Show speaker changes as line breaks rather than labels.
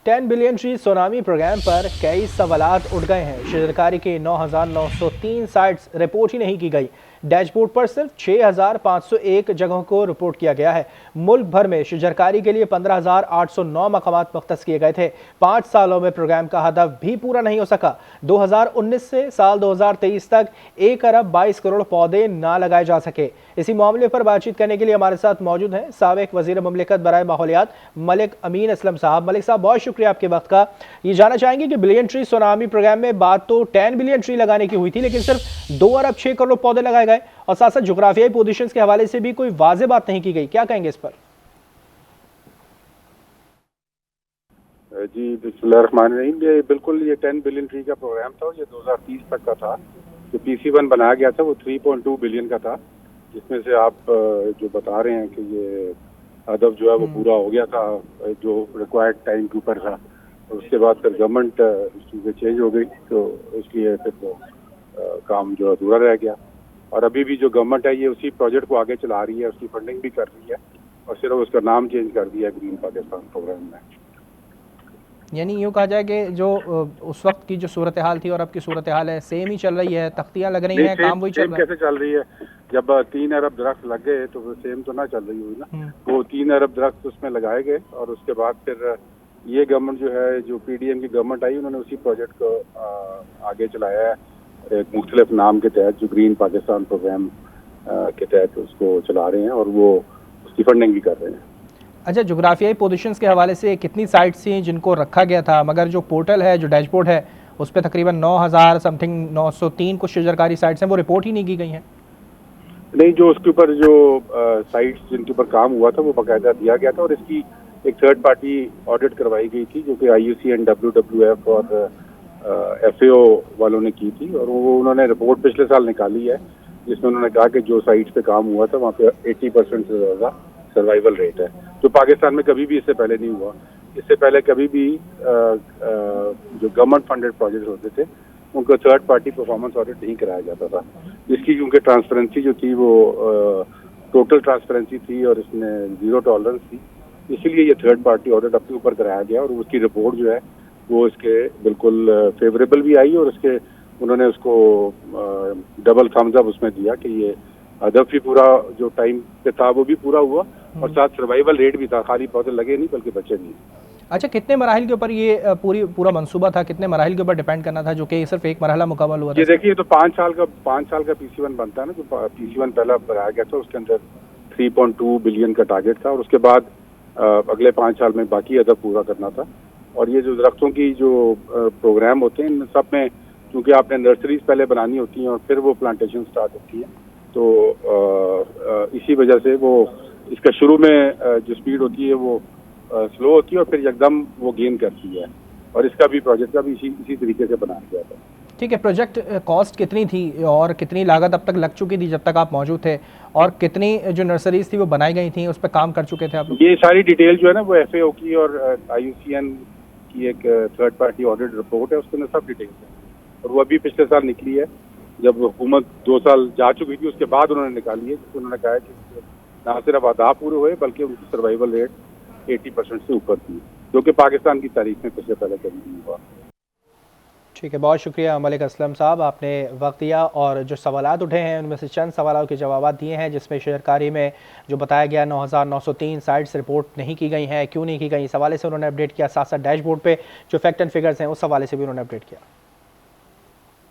10 billion tree tsunami programme पर कई सवालात उठ गए हैं। शजरकारी की 9,903 साइट्स रिपोर्ट ही नहीं की गई। डैशबोर्ड पर सिर्फ 6,501 जगहों को रिपोर्ट किया गया है। मुल्क भर में शजरकारी के लिए 15,809 मकामात मुख्तस किए गए थे। 5 सालों में प्रोग्राम का हदफ भी पूरा नहीं हो सका। 2019 से साल 2023 तक 1 अरब 22 करोड़ पौधे ना लगाए जा सके। इसी मामले पर बातचीत करने के लिए हमारे साथ मौजूद हैं साबिक वजीर मुमलिकत बराए माहौलियात मलिक अमीन असलम साहब। मलिक साहब, बहुत शुक्रिया आपके वक्त का। ये जानना चाहेंगे कि बिलियन ट्री सुनामी प्रोग्राम में बात तो 10 बिलियन ट्री लगाने की हुई थी, लेकिन सिर्फ 2 अरब 6 करोड़ पौधे लगाए गए और साथ साथ जोग्राफियाई पोजीशंस के हवाले से भी कोई वाज़ेह बात नहीं की गई। क्या कहेंगे इस पर?
जी बिस्मिल्लाहिर्रहमानिर्रहीम। ये बिल्कुल ये 10 बिलियन ट्री का प्रोग्राम था और ये 2030 तक का था। जो PC1 बनाया गया था वो 3.2 बिलियन का था, जिसमें से आप जो बता रहे हैं कि ये हदफ जो है वो पूरा हो गया था जो रिक्वायर्ड टाइम के ऊपर था। और उसके बाद फिर गवर्नमेंट चीज़ें चेंज हो गई, तो इसलिए फिर वो काम जो अधूरा रह गया। और अभी भी जो गवर्नमेंट है ये उसी प्रोजेक्ट को आगे चला रही है, उसकी फंडिंग भी कर रही है और सिर्फ उसका नाम चेंज कर दिया ग्रीन पाकिस्तान प्रोग्राम में।
यानी यूँ कहा जाए कि जो उस वक्त की जो सूरत हाल थी और अब की सूरत हाल है सेम ही चल रही है, तख्तियाँ लग रही हैं, काम वही चल रहा है।
कैसे चल रही है? जब 3 अरब दरख्त लग गए तो वो सेम तो ना चल रही हुई ना। वो 3 अरब दरख्त उसमें लगाए गए और उसके बाद फिर ये गवर्नमेंट जो है, जो PDM की गवर्नमेंट आई, उन्होंने उसी प्रोजेक्ट को आगे चलाया है एक मुख्तलिफ नाम के तहत, जो ग्रीन पाकिस्तान प्रोग्राम के तहत उसको चला रहे हैं और वो उसकी फंडिंग भी कर रहे हैं।
अच्छा, जोग्राफियाई पोजीशंस के हवाले से कितनी साइट्स थी जिनको रखा गया था, मगर जो पोर्टल है, जो डैशबोर्ड है, उस पर तकरीबन 9,000 समथिंग 903 कुछ शजरकारी साइट्स हैं, वो रिपोर्ट ही नहीं की गई हैं?
नहीं, जो उसके ऊपर जो साइट्स जिनके ऊपर काम हुआ था वो बाकायदा दिया गया था और इसकी एक थर्ड पार्टी ऑडिट करवाई गई थी, जो कि IUCN WWF और FAO वालों ने की थी। और वो उन्होंने रिपोर्ट पिछले साल निकाली है, जिसमें उन्होंने कहा कि जो साइट्स पे काम हुआ था वहाँ पे 80% से ज़्यादा सर्वाइवल रेट है, जो पाकिस्तान में कभी भी इससे पहले नहीं हुआ। इससे पहले कभी भी जो गवर्नमेंट फंडेड प्रोजेक्ट होते थे उनको थर्ड पार्टी परफॉर्मेंस ऑडिट नहीं कराया जाता था। इसकी क्योंकि ट्रांसपेरेंसी जो थी वो टोटल ट्रांसपेरेंसी थी और इसमें जीरो टॉलरेंस थी, इसीलिए ये थर्ड पार्टी ऑडिट अपने ऊपर कराया गया और उसकी रिपोर्ट जो है वो इसके बिल्कुल फेवरेबल भी आई और उसके उन्होंने उसको डबल थम्स अप उसमें दिया कि ये हदफ भी पूरा जो टाइम पे था वो भी पूरा हुआ और साथ सर्वाइवल रेट भी था, खाली पौधे लगे नहीं बल्कि बचे नहीं।
अच्छा, कितने मराहिल के ऊपर ये पूरा मंसूबा था, कितने मराहिल के ऊपर डिपेंड करना था, जो कि सिर्फ एक मरहला मुकम्मल हुआ था?
ये देखिए, तो 5 साल का PC1 बनता है ना। जो PC1 पहला बनाया गया था उसके अंदर 3.2 बिलियन का टारगेट था और उसके बाद अगले 5 साल में बाकी हदफ पूरा करना था। और ये जो दरख्तों की जो प्रोग्राम होते हैं इन सब में क्योंकि आपने नर्सरीज पहले बनानी होती हैं और फिर वो प्लांटेशन स्टार्ट होती है, तो इसी वजह से वो इसका शुरू में जो स्पीड होती है वो स्लो होती है और फिर एकदम वो गेन करती है। और इसका भी प्रोजेक्ट का भी इसी तरीके से बनाया गया था।
ठीक है, प्रोजेक्ट कॉस्ट कितनी थी और कितनी लागत अब तक लग चुकी थी जब तक आप मौजूद थे, और कितनी जो नर्सरीज थी वो बनाई गई थी, उस पर काम कर चुके थे आप लोग?
ये सारी डिटेल जो है ना वो FAO की और IUCN की एक थर्ड पार्टी ऑडिट रिपोर्ट है, उसके अंदर सब डिटेल्स है और वो अभी पिछले साल निकली है। जब हुकूमत 2 साल जा चुकी थी उसके बाद उन्होंने निकाली है, जिससे उन्होंने कहा है कि ना सिर्फ अहदाफ पूरे हुए बल्कि उनकी सर्वाइवल रेट 80% से ऊपर थी, जो कि पाकिस्तान की तारीख में पिछले पहले कभी नहीं हुआ।
ठीक है, बहुत शुक्रिया मलिक असलम साहब, आपने वक्त दिया और जो सवालात उठे हैं उनमें से चंद सवालों के जवाब दिए हैं, जिसमें शजरकारी में जो बताया गया 9,903 साइट्स रिपोर्ट नहीं की गई हैं, क्यों नहीं की गई, इस हवाले से उन्होंने अपडेट किया। साथ साथ डैशबोर्ड पे जो फैक्ट एंड फिगर्स हैं उस हवाले से भी उन्होंने अपडेट किया।